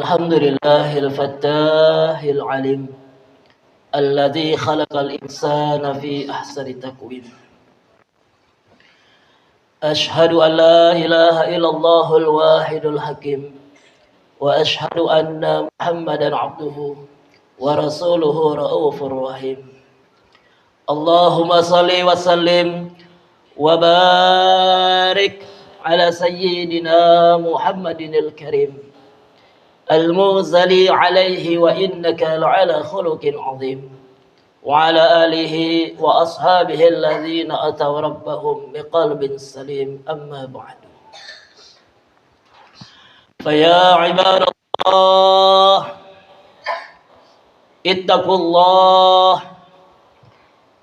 الحمد لله الفتاح العليم الذي خلق الإنسان في أحسن تقويم. أشهد أن لا إله إلا الله الواحد الحكيم، وأشهد أن محمدا عبده ورسوله رؤوف رحيم. اللهم صل وسلم وبارك على سيدنا محمد الكريم المنزل عليه وإنك لعلى خلق عظيم، وعلى آله وأصحابه الذين أتوا ربهم بقلب سليم. أما بعد، فيا عباد الله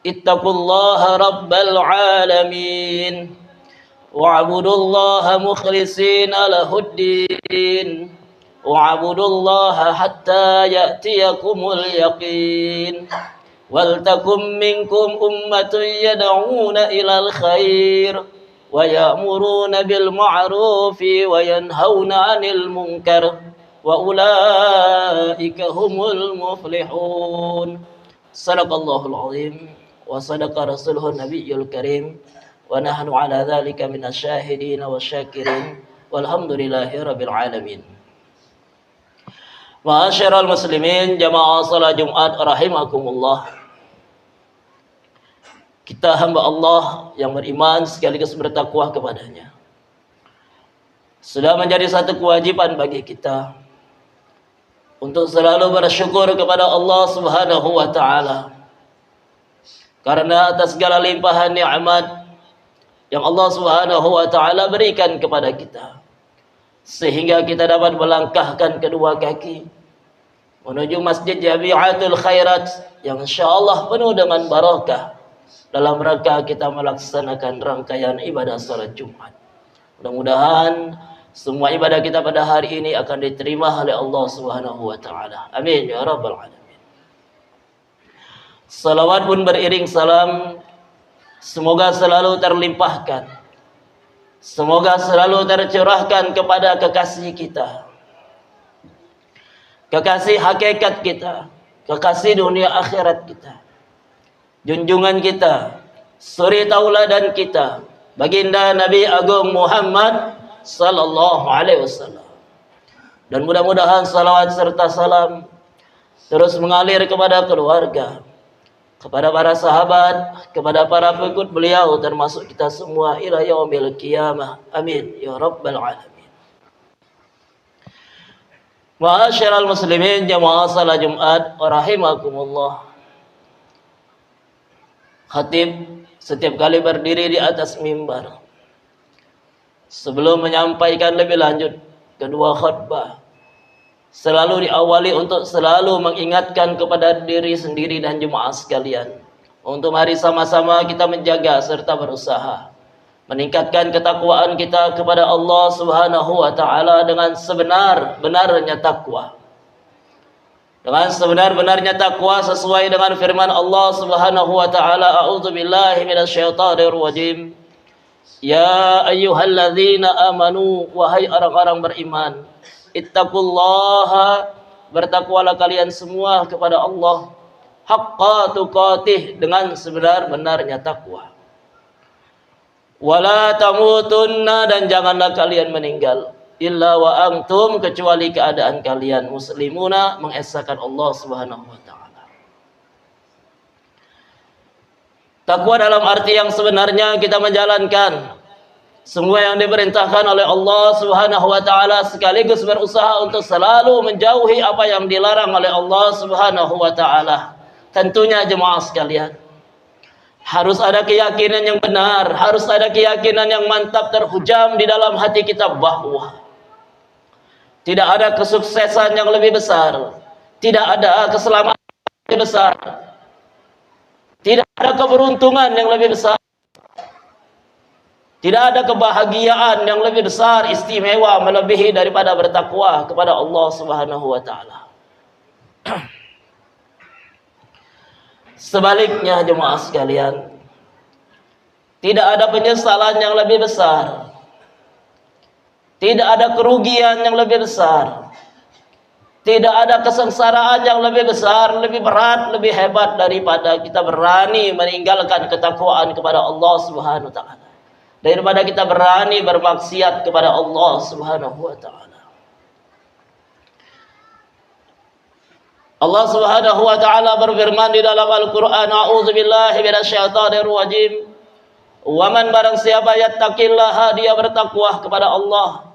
اتقوا الله رب العالمين، واعبدوا الله مخلصين له الدين، واعبدوا الله حتى يأتيكم اليقين. ولتكن منكم أمة يدعون إلى الخير ويأمرون بالمعروف وينهون عن المنكر، وأولئك هم المفلحون. صدق الله العظيم وصدق رسوله النبي الكريم، ونحن على ذلك من الشاهدين والشاكرين، والحمد لله رب العالمين. Ma'asyiral muslimin, jamaah salat Jumat rahimakumullah. Kita hamba Allah yang beriman sekaligus bertakwa kepadanya. Sudah menjadi satu kewajiban bagi kita untuk selalu bersyukur kepada Allah Subhanahu wa taala, karena atas segala limpahan nikmat yang Allah Subhanahu wa taala berikan kepada kita, sehingga kita dapat melangkahkan kedua kaki menuju Masjid Jami'atul Khairat yang insyaallah penuh dengan barakah dalam rangka kita melaksanakan rangkaian ibadah salat Jumat. Mudah-mudahan semua ibadah kita pada hari ini akan diterima oleh Allah Subhanahu wa taala. Amin ya rabbal alamin. Salawat pun beriring salam semoga selalu terlimpahkan, semoga selalu tercurahkan kepada kekasih kita, kekasih hakikat kita, kekasih dunia akhirat kita, junjungan kita, suri tauladan kita, baginda Nabi Agung Muhammad sallallahu alaihi wasallam. Dan mudah-mudahan salawat serta salam terus mengalir kepada keluarga, kepada para sahabat, kepada para pengikut beliau, termasuk kita semua ila yaumil qiyamah. Amin ya rabbal alamin. Ma'asyiral muslimin, jamaah salat Jumat rahimakumullah. Khatib setiap kali berdiri di atas mimbar, sebelum menyampaikan lebih lanjut kedua khutbah, selalu diawali untuk selalu mengingatkan kepada diri sendiri dan jemaah sekalian untuk mari sama-sama kita menjaga serta berusaha meningkatkan ketakwaan kita kepada Allah Subhanahu wa taala dengan sebenar-benarnya takwa. Dengan sebenar-benarnya takwa sesuai dengan firman Allah Subhanahu wa taala, a'udzubillahi minasyaitonir rajim. Ya ayyuhalladzina amanu, wahai orang-orang beriman, ittaqullaha, bertakwalah kalian semua kepada Allah, haqqa tuqatih, dengan sebenar-benarnya takwa. Wala tamutunna, dan janganlah kalian meninggal, illa wa antum, kecuali keadaan kalian muslimuna, mengesahkan Allah Subhanahu wa taala. Takwa dalam arti yang sebenarnya kita menjalankan semua yang diperintahkan oleh Allah Subhanahu wa taala, sekaligus berusaha untuk selalu menjauhi apa yang dilarang oleh Allah Subhanahu wa taala. Tentunya jemaah sekalian, harus ada keyakinan yang benar, harus ada keyakinan yang mantap terhujam di dalam hati kita bahwa tidak ada kesuksesan yang lebih besar, tidak ada keselamatan yang lebih besar, tidak ada keberuntungan yang lebih besar, tidak ada kebahagiaan yang lebih besar, istimewa, melebihi daripada bertakwa kepada Allah Subhanahu wa taala. Sebaliknya jemaah sekalian, tidak ada penyesalan yang lebih besar, tidak ada kerugian yang lebih besar Tidak ada kesengsaraan yang lebih besar, lebih berat, lebih hebat daripada kita berani meninggalkan ketakwaan kepada Allah Subhanahu wa taala. Daripada kita berani bermaksiat kepada Allah Subhanahu wa taala. Allah Subhanahu wa taala berfirman di dalam Al-Qur'an, "A'udzubillahi minasyaitonir rajim." Wa man barang siapa yattaqillaha, dia bertakwa kepada Allah,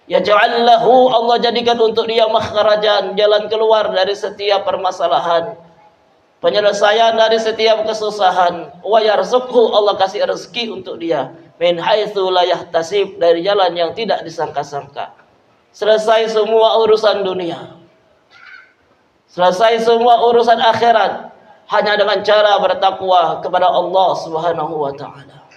yaj'al lahu, Allah jadikan untuk dia makhrajan, jalan keluar dari setiap permasalahan, penyelesaian dari setiap kesusahan. Wa yarzuqhu, Allah kasih rezeki untuk dia min haitsu la yahtasib, dari jalan yang tidak disangka-sangka. Selesai semua urusan dunia, selesai semua urusan akhirat hanya dengan cara bertakwa kepada Allah Subhanahu wa taala.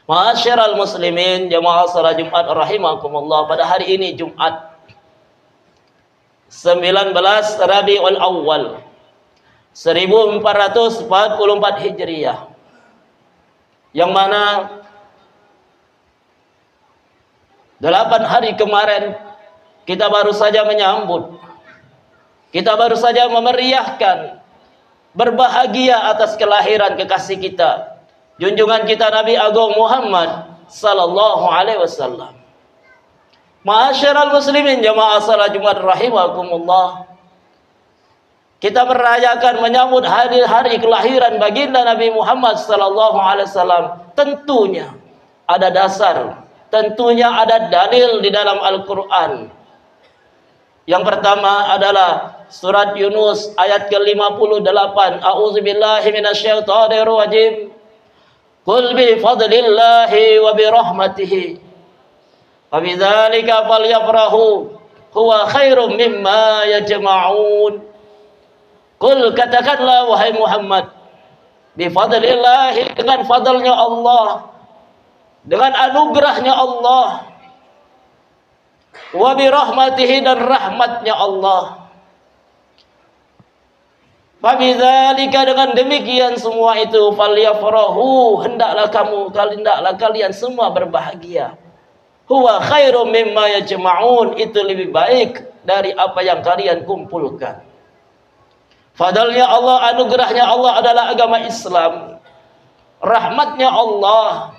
Ma'asyiral muslimin, jamaah salat Jumat rahimakumullah, pada hari ini Jumat 19 Rabiul Awal 1444 Hijriah, yang mana 8 hari kemarin kita baru saja menyambut, kita baru saja memeriahkan, berbahagia atas kelahiran kekasih kita, junjungan kita Nabi Agung Muhammad sallallahu alaihi wasallam. Ma'asyiral muslimin, jamaah salat Jumat rahimakumullah, kita merayakan menyambut hari kelahiran baginda Nabi Muhammad sallallahu alaihi wasallam. Tentunya ada dasar, tentunya ada dalil di dalam Al-Qur'an. Yang pertama adalah surat Yunus ayat ke-58. A'udzubillahi minasyaitonir rajim. Qul bi fadlillahi wa bi rahmatihi fa bidzalika falyafrahu huwa khairum mimma yajma'un. Qul, katakanlah wahai Muhammad, bi fadlillahi, dengan fadlnya Allah, dengan anugerahnya Allah, wa bi rahmatihi, dan rahmatnya Allah. Fabidzalika, dengan demikian semua itu, falyafrahu, hendaklah kalian semua berbahagia. Huwa khairum mimma yajma'un, itu lebih baik dari apa yang kalian kumpulkan. Fadalnya Allah, anugerahnya Allah adalah agama Islam. Rahmatnya Allah,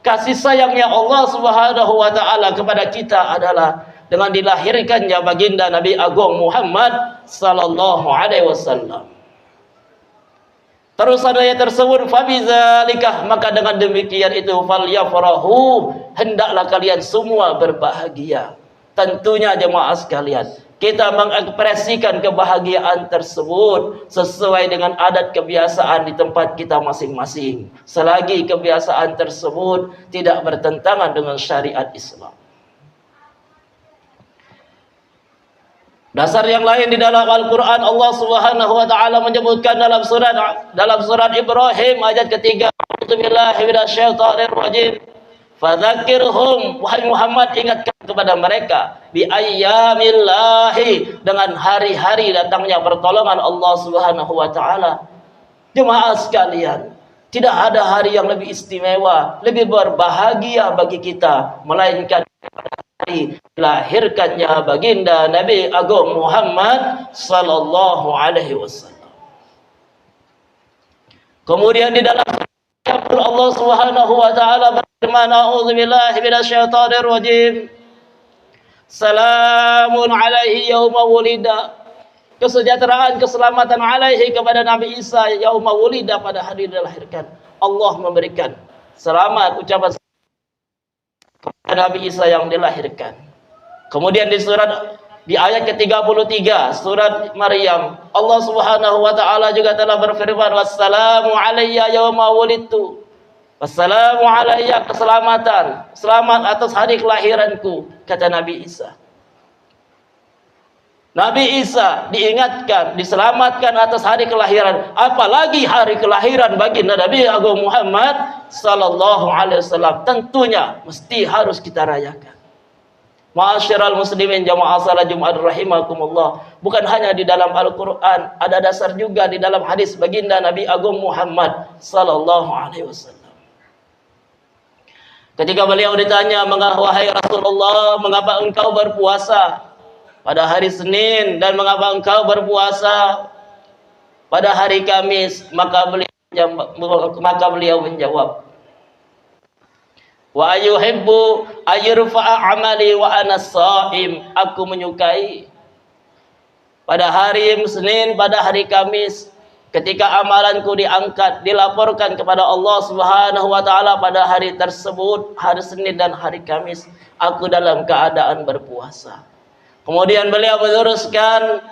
kasih sayangnya Allah Subhanahu wa taala kepada kita adalah dengan dilahirkannya baginda Nabi Agung Muhammad sallallahu alaihi wasallam. Terus ayat tersebut, fabizalikah, maka dengan demikian itu, falyafrahu, hendaklah kalian semua berbahagia. Tentunya jemaah sekalian, kita mengekspresikan kebahagiaan tersebut sesuai dengan adat kebiasaan di tempat kita masing-masing, selagi kebiasaan tersebut tidak bertentangan dengan syariat Islam. Dasar yang lain di dalam Al-Quran, Allah Subhanahu wa taala menyebutkan dalam surat Ibrahim ayat ketiga, A'udzubillahi minasyaitonir rajim. Fadzakirhum, wahai Muhammad, ingatkan kepada mereka, bi ayyamillahi, dengan hari-hari datangnya pertolongan Allah Subhanahu wa taala. Jemaah sekalian, tidak ada hari yang lebih istimewa, lebih berbahagia bagi kita melainkan hari dilahirkannya baginda Nabi Agung Muhammad sallallahu alaihi wasallam. Kemudian di dalam Allah Subhanahu wa taala berfirman, a'udzubillahi minasyaitonir rajim. Salamun alaihi yauma wulida. Kesejahteraan, keselamatan alaihi kepada Nabi Isa yauma wulida, pada hari dilahirkan. Allah memberikan selamat, ucapan kepada Nabi Isa yang dilahirkan. Kemudian di ayat ke-33 surat Maryam, Allah Subhanahu wa taala juga telah berfirman, wassalamu alayya yauma wulidtu. Wassalamu alayya, keselamatan, selamat atas hari kelahiranku, kata Nabi Isa. Nabi Isa diingatkan, diselamatkan atas hari kelahiran, apalagi hari kelahiran baginda Nabi Agung Muhammad sallallahu alaihi wasallam, tentunya mesti harus kita rayakan. Ma'asyiral muslimin, jamaah salat Jumat rahimakumullah, bukan hanya di dalam Al-Qur'an, ada dasar juga di dalam hadis baginda Nabi Agung Muhammad sallallahu alaihi wasallam. Ketika beliau ditanya, wahai Rasulullah, mengapa engkau berpuasa pada hari Senin, dan mengapa engkau berpuasa pada hari Kamis? Maka beliau menjawab, wa ayuhibbu ayurfa'a amali wa ana shaim. Aku menyukai pada hari Senin, pada hari Kamis, ketika amalanku diangkat, dilaporkan kepada Allah Subhanahu wa taala pada hari tersebut, hari Senin dan hari Kamis, aku dalam keadaan berpuasa. Kemudian beliau meneruskan,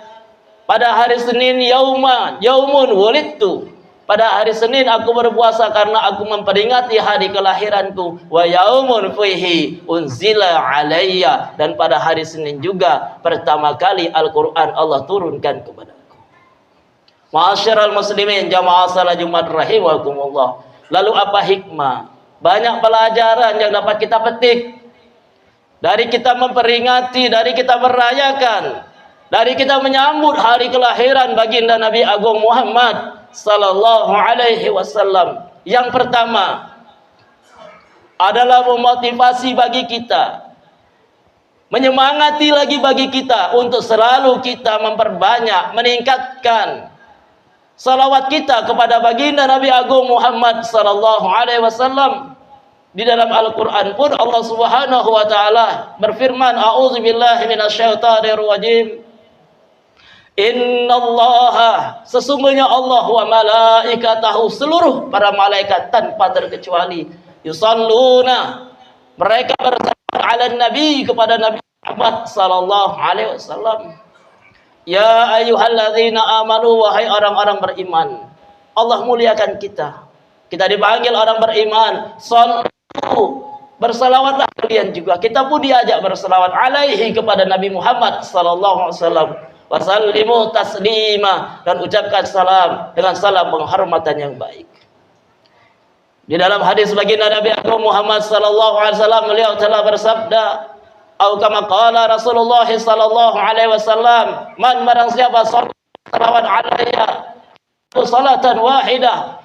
pada hari Senin yaumun wulidtu. Pada hari Senin aku berpuasa karena aku memperingati hari kelahiranku. Wa yaumun fihi unzila alayya. Dan pada hari Senin juga pertama kali Al-Quran Allah turunkan kepadaku. Ma'asyiral muslimin, jamaah salat Jumat rahimakumullah. Lalu apa hikmah? Banyak pelajaran yang dapat kita petik dari kita memperingati, dari kita merayakan, dari kita menyambut hari kelahiran baginda Nabi Agung Muhammad sallallahu alaihi wasallam. Yang pertama adalah memotivasi bagi kita, menyemangati lagi bagi kita untuk selalu kita memperbanyak, meningkatkan salawat kita kepada baginda Nabi Agung Muhammad sallallahu alaihi wasallam. Di dalam Al-Qur'an pun Allah Subhanahu wa taala berfirman, a'udzubillahi minasyaitonir rajim. Innallaha, sesungguhnya Allah wa malaikatahu, seluruh para malaikat tanpa terkecuali, yusalluna, mereka bersalawat ala nabi, kepada Nabi Muhammad sallallahu alaihi wasallam. Ya ayyuhalladzina amanu, wahai orang-orang beriman. Allah muliakan kita. Kita dipanggil orang beriman. Sallu, bersalawatlah kalian juga. Kita pun diajak bersalawat alaihi, kepada Nabi Muhammad sallallahu alaihi wasallam. Wasallimu taslima, dan ucapkan salam dengan salam penghormatan yang baik. Di dalam hadis baginda Nabi Agung Muhammad sallallahu alaihi wasallam, beliau telah bersabda, atau kama qala Rasulullah sallallahu alaihi wasallam, man, barang siapa salawat alayya salatan wahidah,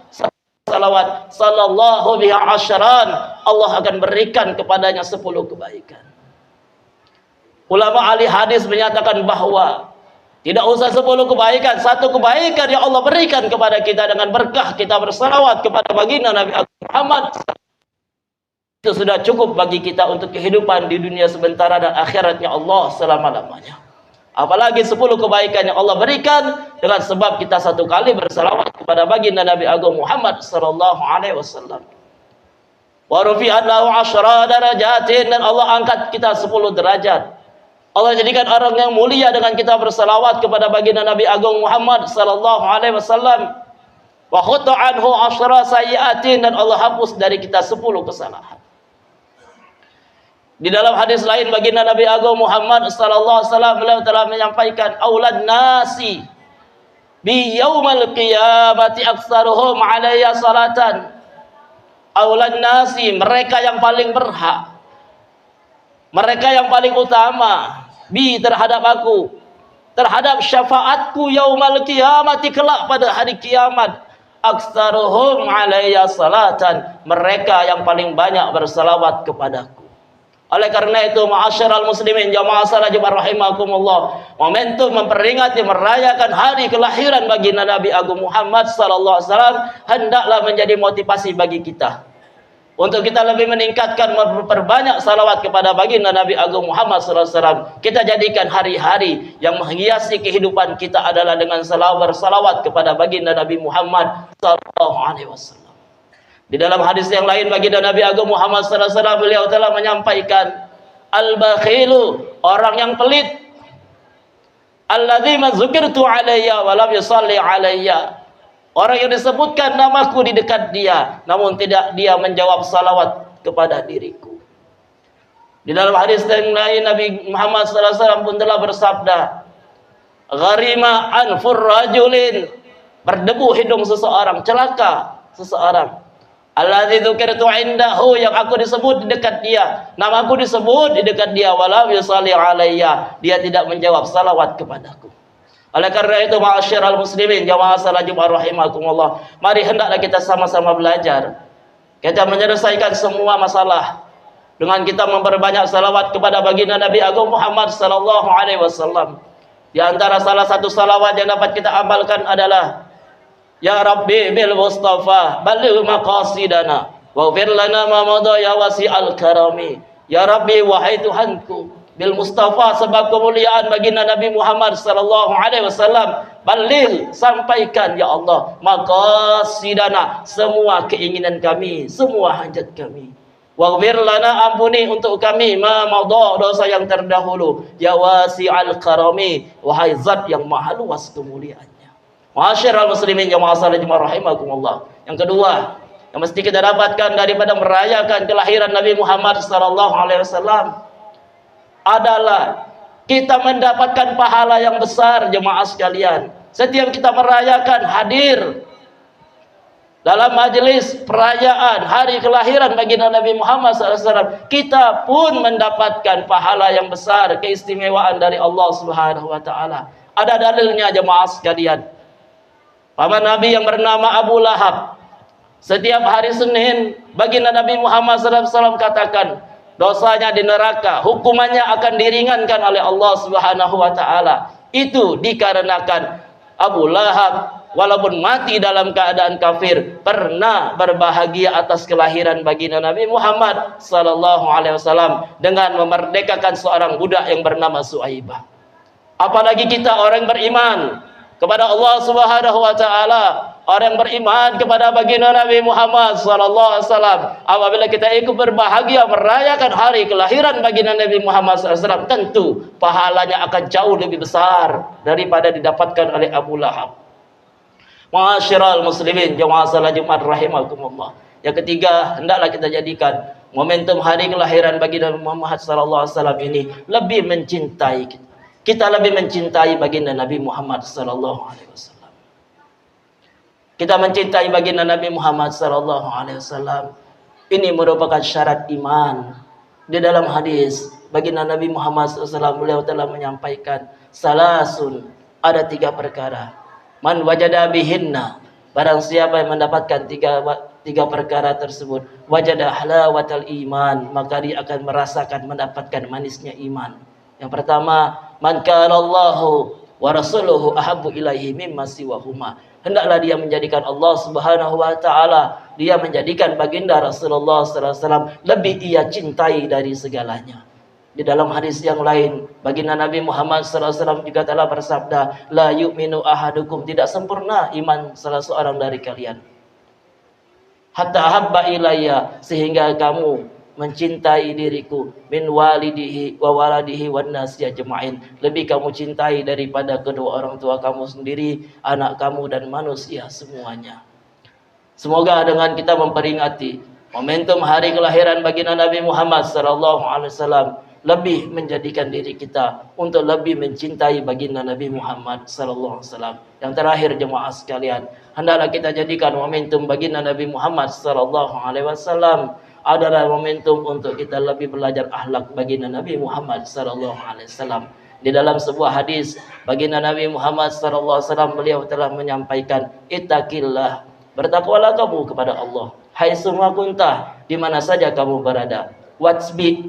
salawat sallallahu biha asyran, Allah akan berikan kepadanya 10 kebaikan. Ulama ahli hadis menyatakan bahwa tidak usah 10 kebaikan, 1 kebaikan yang Allah berikan kepada kita dengan berkah kita bersalawat kepada baginda Nabi Muhammad, itu sudah cukup bagi kita untuk kehidupan di dunia sementara dan akhiratnya Allah selama-lamanya. Apalagi 10 kebaikan yang Allah berikan dengan sebab kita 1 kali bersalawat kepada baginda Nabi Agung Muhammad sallallahu alaihi wasallam. Wa rufi'at lahu 10 darajatin, dan Allah angkat kita 10 derajat. Allah jadikan orang yang mulia dengan kita bersalawat kepada baginda Nabi Agung Muhammad sallallahu alaihi wasallam. Wa khutta anhu 10 sayyi'atin, dan Allah hapus dari kita 10 kesalahan. Di dalam hadis lain baginda Nabi Agung Muhammad sallallahu alaihi wasallam, beliau telah menyampaikan, aulad nasi bi yaumal qiyamati aktsaruhum alayya salatan. Aulad nasi, mereka yang paling berhak, mereka yang paling utama, bi, terhadap aku, terhadap syafaatku yaumal qiyamati, kelak pada hari kiamat, aktsaruhum alayya salatan, mereka yang paling banyak bersalawat kepadaku. Oleh karena itu, ma'asyiral muslimin, jamaah salat Jumat rahimakumullah, momentum memperingati, merayakan hari kelahiran baginda Nabi Agung Muhammad sallallahu alaihi wasallam hendaklah menjadi motivasi bagi kita untuk kita lebih meningkatkan, memperbanyak salawat kepada baginda Nabi Agung Muhammad sallallahu alaihi wasallam. Kita jadikan hari-hari yang menghiasi kehidupan kita adalah dengan salawat kepada baginda Nabi Muhammad sallallahu alaihi wasallam. Di dalam hadis yang lain baginda Nabi Agung Muhammad sallallahu alaihi wasallam, beliau telah menyampaikan, al-bakhilu, orang yang pelit, alladzi mazukirtu alayya wa lam yusalli alayya, orang yang disebutkan namaku di dekat dia namun tidak dia menjawab salawat kepada diriku. Di dalam hadis yang lain Nabi Muhammad sallallahu alaihi wasallam pun telah bersabda, gharima anfur rajulin, berdebu hidung seseorang, celaka seseorang, alladzi dzukirtu indahu, yang aku disebut di dekat dia, namaku disebut di dekat dia, walam yusalli alayya, dia tidak menjawab salawat kepadaku. Oleh karena itu, ma'asyiral muslimin, jamaah salat Jumat rahimakumullah, mari hendaklah kita sama-sama belajar, kita menyelesaikan semua masalah dengan kita memperbanyak salawat kepada baginda Nabi Agung Muhammad sallallahu alaihi wasallam. Di antara salah satu salawat yang dapat kita amalkan adalah Ya Rabbi bil Mustafa baligh maqasidana waghfir lana ma madha ya wasi'al karami. Ya Rabbi, wahai Tuhanku, bil Mustafa, sebab kemuliaan baginda Nabi Muhammad sallallahu alaihi wasallam, baligh, sampaikan ya Allah maqasidana, semua keinginan kami, semua hajat kami. Waghfir lana, ampuni untuk kami ma madha, dosa yang terdahulu, ya wasi'al karami, wahai zat yang maha luas kemuliaannya. Ma'asyiral muslimin jamaah salat Jumat rahimakumullah. Yang kedua yang mesti kita dapatkan daripada merayakan kelahiran Nabi Muhammad sallallahu alaihi wasallam adalah kita mendapatkan pahala yang besar, jemaah sekalian. Setiap kita merayakan, hadir dalam majelis perayaan hari kelahiran baginda Nabi Muhammad SAW, kita pun mendapatkan pahala yang besar, keistimewaan dari Allah Subhanahu wa taala. Ada dalilnya jemaah sekalian. Paman Nabi yang bernama Abu Lahab, setiap hari Senin baginda Nabi Muhammad SAW katakan, dosanya di neraka, hukumannya akan diringankan oleh Allah Subhanahu wa taala. Itu dikarenakan Abu Lahab walaupun mati dalam keadaan kafir, pernah berbahagia atas kelahiran baginda Nabi Muhammad sallallahu alaihi wasallam dengan memerdekakan seorang budak yang bernama Suaibah. Apalagi kita orang beriman kepada Allah Subhanahu wa taala, orang beriman kepada baginda Nabi Muhammad sallallahu alaihi wasallam, apabila kita ikut berbahagia merayakan hari kelahiran baginda Nabi Muhammad sallallahu alaihi wasallam, tentu pahalanya akan jauh lebih besar daripada didapatkan oleh Abu Lahab. Ma'asyiral muslimin jamaah salat Jumat rahimakumullah. Yang ketiga, hendaklah kita jadikan momentum hari kelahiran baginda Muhammad sallallahu alaihi wasallam ini lebih mencintai kita. Kita lebih mencintai baginda Nabi Muhammad sallallahu alaihi wasallam. Kita mencintai baginda Nabi Muhammad sallallahu alaihi wasallam. Ini merupakan syarat iman. Di dalam hadis baginda Nabi Muhammad sallallahu alaihi wasallam, beliau telah menyampaikan salasun, ada 3 perkara. Man wajada bihinna, barang siapa yang mendapatkan tiga perkara tersebut, wajada halawatal iman, maka dia akan merasakan, mendapatkan manisnya iman. Yang pertama, man kana Allahu wa rasuluhu ahabbu ilaihi mimma siwahuma. Hendaklah dia menjadikan Allah Subhanahu wa taala, dia menjadikan baginda Rasulullah sallallahu alaihi wasallam lebih ia cintai dari segalanya. Di dalam hadis yang lain, baginda Nabi Muhammad SAW juga telah bersabda, la yu'minu ahadukum, tidak sempurna iman salah seorang dari kalian, hatta habba ilayya, sehingga kamu mencintai diriku, min walidihi wa waladihi wan nasi ajma'in, lebih kamu cintai daripada kedua orang tua kamu sendiri, anak kamu dan manusia semuanya. Semoga dengan kita memperingati momentum hari kelahiran baginda Nabi Muhammad SAW, lebih menjadikan diri kita untuk lebih mencintai baginda Nabi Muhammad sallallahu alaihi wasallam. Yang terakhir jemaah sekalian, hendaklah kita jadikan momentum baginda Nabi Muhammad sallallahu alaihi wasallam adalah momentum untuk kita lebih belajar akhlak baginda Nabi Muhammad sallallahu alaihi wasallam. Di dalam sebuah hadis baginda Nabi Muhammad sallallahu alaihi wasallam, beliau telah menyampaikan, ittaqillah, bertakwalah kamu kepada Allah, haitsu ma kunta, di mana saja kamu berada. Watsbi,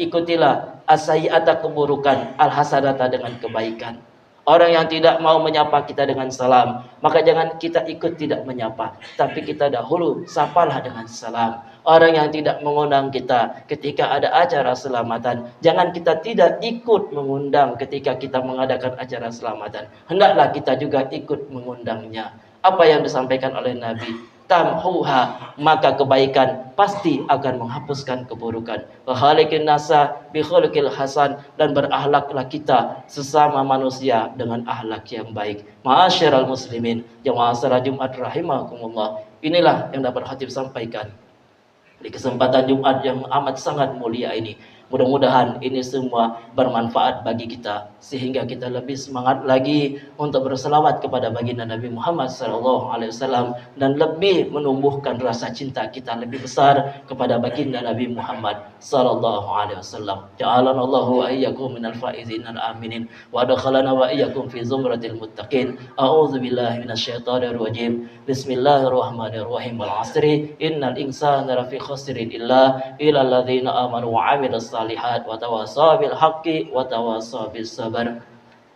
ikutilah as-sayyi'ata, keburukan, al-hasanata, dengan kebaikan. Orang yang tidak mau menyapa kita dengan salam, maka jangan kita ikut tidak menyapa, tapi kita dahulu sapalah dengan salam. Orang yang tidak mengundang kita ketika ada acara selamatan, jangan kita tidak ikut mengundang ketika kita mengadakan acara selamatan. Hendaklah kita juga ikut mengundangnya. Apa yang disampaikan oleh Nabi, tamhuha, maka kebaikan pasti akan menghapuskan keburukan. Wa khaliqin nasa bi khuluqil hasan, dan berakhlaklah kita sesama manusia dengan akhlak yang baik. Ma'asyiral muslimin jamaah salat Jumat rahimakumullah. Inilah yang dapat khatib sampaikan di kesempatan Jumat yang amat sangat mulia ini. Mudah-mudahan ini semua bermanfaat bagi kita sehingga kita lebih semangat lagi untuk berselawat kepada baginda Nabi Muhammad SAW dan lebih menumbuhkan rasa cinta kita lebih besar kepada baginda Nabi Muhammad SAW. Ja'alana Allahu wa iyyakum minal faizin al-aminin wa adkhalana wa iyyakum fi zumratil muttaqin. A'udzu billahi minasyaitonir rajim. Bismillahirrahmanirrahim. Wal 'asri innal insana lafi khusrin illa illalladzina amanu wa 'amilus salihat wa tawasaw bil haqqi wa tawasaw bis sabr.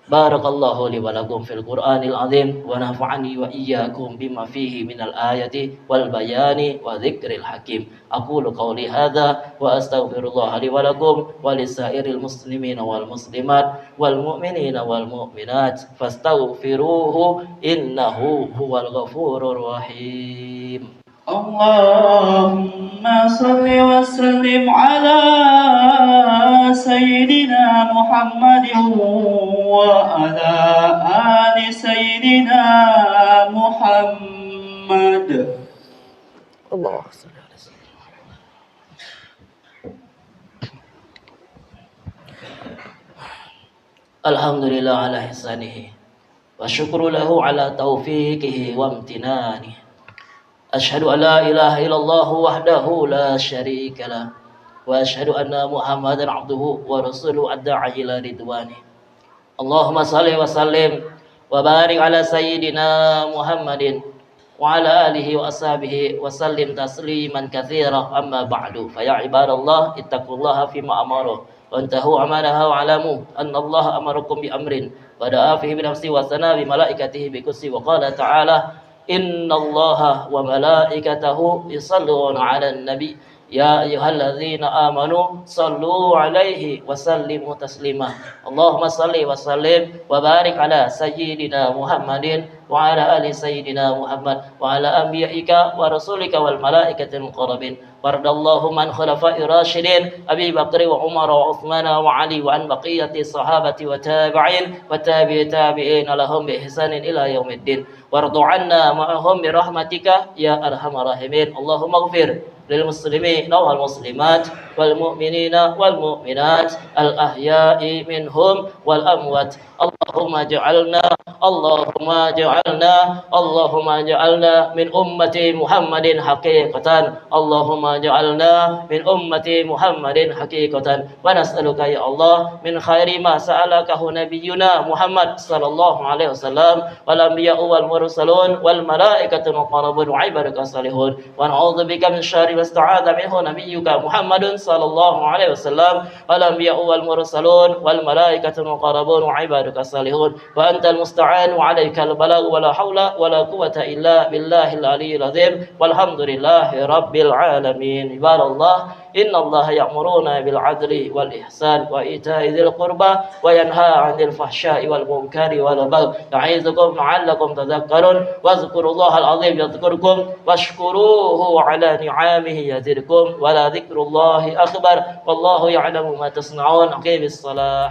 Barakallahu li wa lakum fil Qur'anil azim wa nafa'ani wa iyyakum bima fihi minal ayati wal bayani wa dzikril hakim. Aqulu qawli hadza wa astaghfirullah li wa lakum wa lisairil muslimina wal muslimat wal mu'minina wal mu'minat fastaghfiruhu innahu huwal ghafurur rahim. Allahumma salli wa sallim ala Sayyidina Muhammadin wa ala ali Sayyidina Muhammad. Allah salli ala sayyidina. Alhamdulillah ala ihsanihi wa syukru lahu ala taufiqihi wa amtinanihi. Asyhadu an la ilaha illallah wahdahu la syarika lah wa asyhadu anna Muhammadan abduhu wa rasuluhu ad-da'i ila ridwani. Allahumma salli wa sallim wa barik ala sayyidina Muhammadin wa ala alihi wa ashabihi wa sallim tasliman katsira. Amma ba'du, fa ya ibadallah ittaqullaha fima amara wa antahu amanaha wa alamu anna Allah amarakum bi amrin wa da'a fihi bi nafsi wa sana bi malaikatihi bi kursi wa qala ta'ala innallaha wa malaikatahu yusalluna 'alan nabi ya ayyuhalladzina amanu sallu 'alaihi wa sallimu taslima. Allahumma salli wa sallim wa barik ala sayyidina Muhammadin wa ala ali sayyidina Muhammad wa ala anbiya'ika wa rasulika wal malaikatil muqarrabin. Wardallahu man khulafa'ir rasyidin Abi Bakr wa Umar wa Uthman wa Ali wa an baqiyati sahabati wa tabi'in wa tabi'i tabi'in lahum bi ihsanin ila yaumiddin. Wardu 'anna ma'ahum bi rahmatika ya arhamar rahimin. Allahumma ighfir lil muslimin wal muslimat wal mu'minina wal mu'minat al ahya'i minhum wal amwat. Allahumma ja'alna min ummati Muhammadin haqiqatan. Allahumma ja'alna min ummati Muhammadin haqiqatan. Wa nas'aluka ya Allah min khairi ma sa'alakahu nabiyyuna Muhammad sallallahu alaihi wasallam wal anbiya'u wal mursalun wal malaikatu muqarrabun wa ibadaka salihun. Wa na'udzubika min syarri ma sta'adha minhu nabiyyuka Muhammadun sallallahu alaihi wasallam wal anbiya'u wal mursalun wal malaikatu muqarrabun wa ibadaka salihun. Wa antal musta'an wa 'alaikal balagh wa la haula wa la quwwata illa billahil aliyyil azim. Walhamdulillahi rabbil alamin. Ibadallah, innallaha ya'muruna bil 'adli wal ihsan wa ita'i dzil qurba wa yanha 'anil fahsya'i wal munkari wal baghi. Ya'izukum la'allakum tadhakkarun. Wadhkurullahal 'azim yadhkurkum washkuruhu 'ala ni'amihi yazidkum wa la dzikrullahi akbar. Wallahu ya'lamu ma tasna'un. Aqimis shalah.